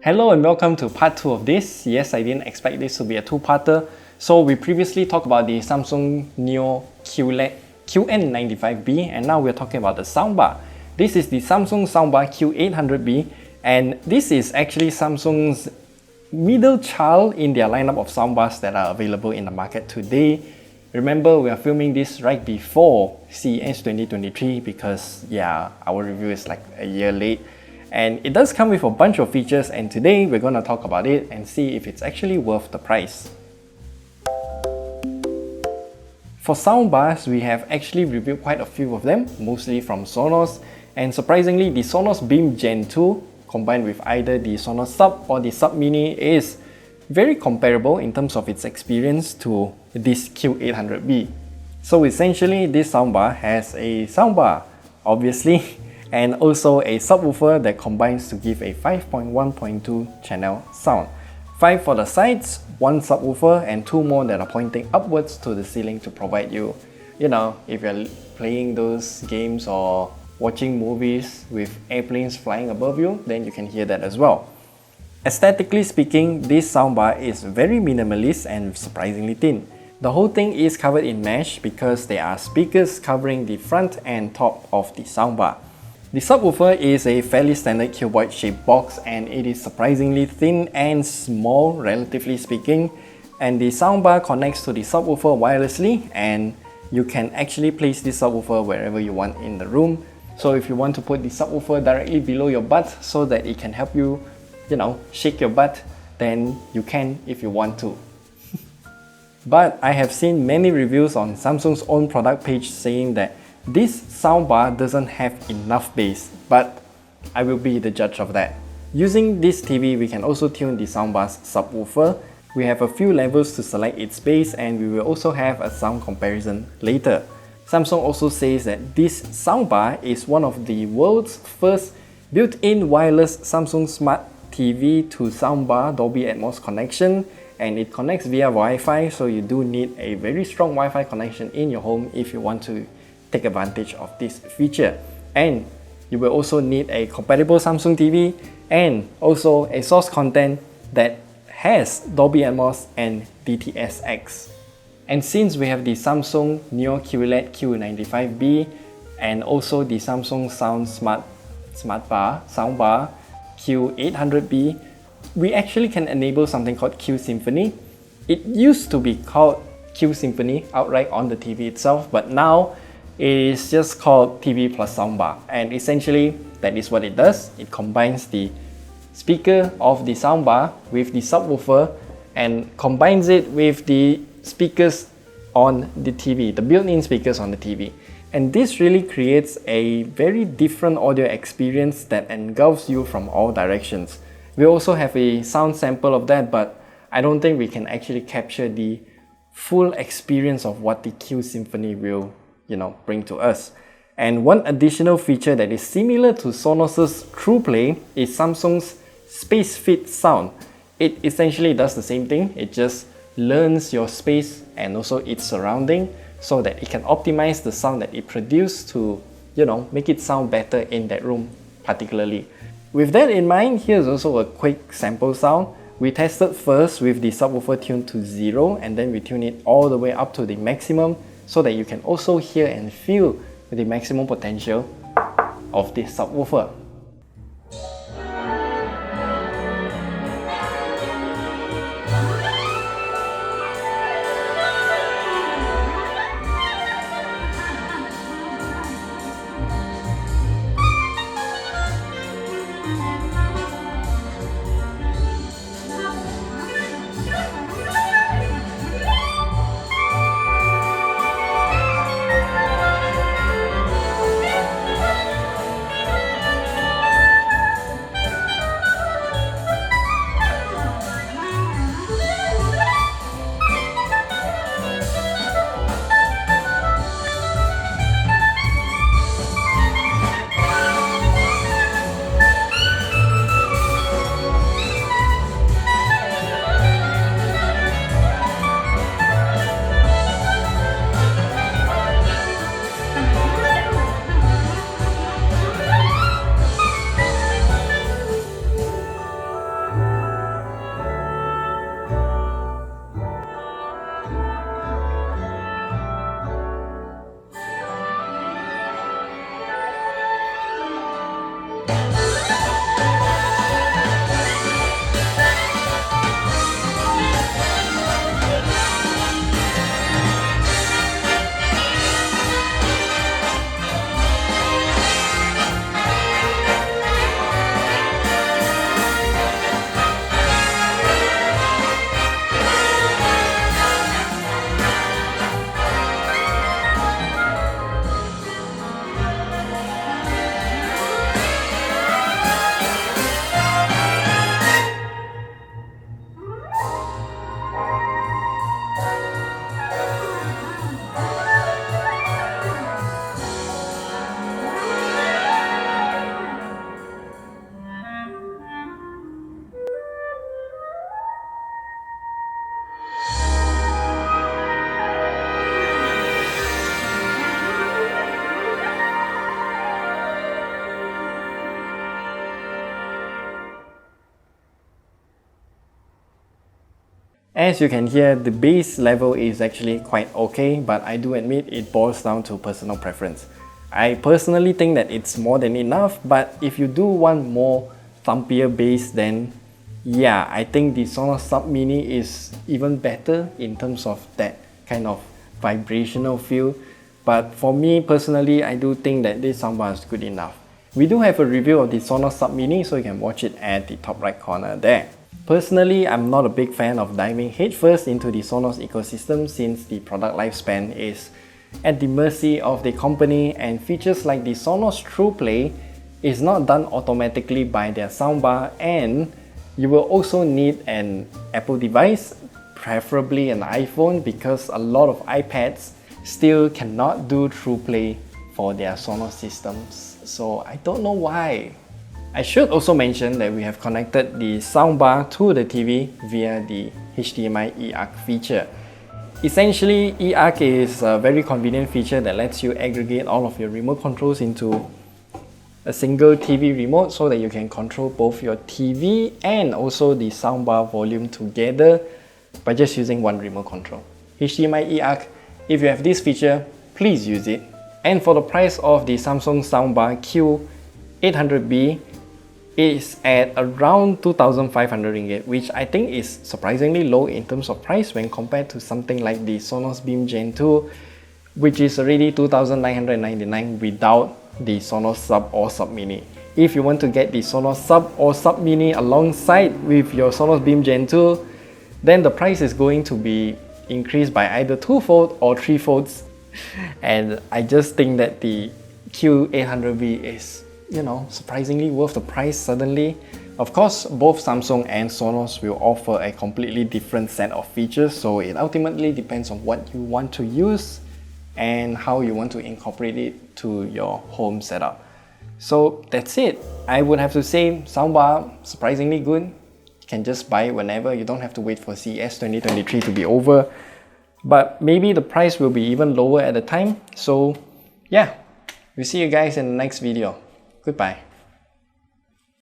Hello and welcome to part 2 of this. Yes, I didn't expect this to be a two-parter. So we previously talked about the Samsung Neo QN95B and now we're talking about the soundbar. This is the Samsung Soundbar Q800B and this is actually Samsung's middle child in their lineup of soundbars that are available in the market today. Remember, we are filming this right before CES 2023 because our review is like a year late. And it does come with a bunch of features and today we're going to talk about it and see if it's actually worth the price. For soundbars, we have actually reviewed quite a few of them, mostly from Sonos, and surprisingly the Sonos Beam Gen 2 combined with either the Sonos Sub or the Sub Mini is very comparable in terms of its experience to this Q800B. So essentially this soundbar has a soundbar, obviously, and also a subwoofer that combines to give a 5.1.2 channel sound. 5 for the sides, 1 subwoofer, and 2 more that are pointing upwards to the ceiling to provide you, if you're playing those games or watching movies with airplanes flying above you, then you can hear that as well. Aesthetically speaking, this soundbar is very minimalist and surprisingly thin. The whole thing is covered in mesh because there are speakers covering the front and top of the soundbar. The subwoofer is a fairly standard cuboid shaped box and it is surprisingly thin and small relatively speaking, and the soundbar connects to the subwoofer wirelessly and you can actually place this subwoofer wherever you want in the room. So if you want to put the subwoofer directly below your butt so that it can help you, shake your butt, then you can if you want to. But I have seen many reviews on Samsung's own product page saying that this soundbar doesn't have enough bass, but I will be the judge of that. Using this TV, we can also tune the soundbar's subwoofer. We have a few levels to select its bass and we will also have a sound comparison later. Samsung also says that this soundbar is one of the world's first built-in wireless Samsung Smart TV to soundbar Dolby Atmos connection, and it connects via Wi-Fi, so you do need a very strong Wi-Fi connection in your home if you want to take advantage of this feature. And you will also need a compatible Samsung TV and also a source content that has Dolby Atmos and DTS:X. And since we have the Samsung Neo QLED Q95B and also the Samsung Soundbar Q800B, we actually can enable something called q-symphony. It used to be called q-symphony outright on the TV itself, but now it is just called TV plus soundbar, and essentially that is what it does. It combines the speaker of the soundbar with the subwoofer and combines it with the speakers on the TV, the built-in speakers on the TV. And this really creates a very different audio experience that engulfs you from all directions. We also have a sound sample of that, but I don't think we can actually capture the full experience of what the q-symphony will bring to us. And one additional feature that is similar to Sonos's TruePlay is Samsung's Space Fit sound. It essentially does the same thing. It just learns your space and also its surrounding so that it can optimize the sound that it produces to, make it sound better in that room particularly. With that in mind, here's also a quick sample sound. We tested first with the subwoofer tuned to 0 and then we tune it all the way up to the maximum so that you can also hear and feel the maximum potential of this subwoofer. As you can hear, the bass level is actually quite okay, but I do admit it boils down to personal preference. I personally think that it's more than enough, but if you do want more thumpier bass, then yeah, I think the Sonos Sub Mini is even better in terms of that kind of vibrational feel. But for me personally, I do think that this soundbar is good enough. We do have a review of the Sonos Sub Mini, so you can watch it at the top right corner there. Personally, I'm not a big fan of diving headfirst into the Sonos ecosystem since the product lifespan is at the mercy of the company, and features like the Sonos TruePlay is not done automatically by their soundbar, and you will also need an Apple device, preferably an iPhone, because a lot of iPads still cannot do TruePlay for their Sonos systems. So I don't know why. I should also mention that we have connected the soundbar to the TV via the HDMI eARC feature. Essentially, eARC is a very convenient feature that lets you aggregate all of your remote controls into a single TV remote so that you can control both your TV and also the soundbar volume together by just using one remote control. HDMI eARC, if you have this feature, please use it. And for the price of the Samsung Soundbar Q800B, is at around 2,500 ringgit, which I think is surprisingly low in terms of price when compared to something like the Sonos Beam Gen 2, which is already 2,999 without the Sonos Sub or Sub Mini. If you want to get the Sonos Sub or Sub Mini alongside with your Sonos Beam Gen 2, then the price is going to be increased by either twofold or threefolds. And I just think that the Q800B is, you know, surprisingly worth the price suddenly. Of course, both Samsung and Sonos will offer a completely different set of features, so it ultimately depends on what you want to use and how you want to incorporate it to your home setup. So that's it. I would have to say soundbar surprisingly good. You can just buy it whenever. You don't have to wait for CES 2023 to be over. But maybe the price will be even lower at the time. So yeah, we'll see you guys in the next video. Goodbye.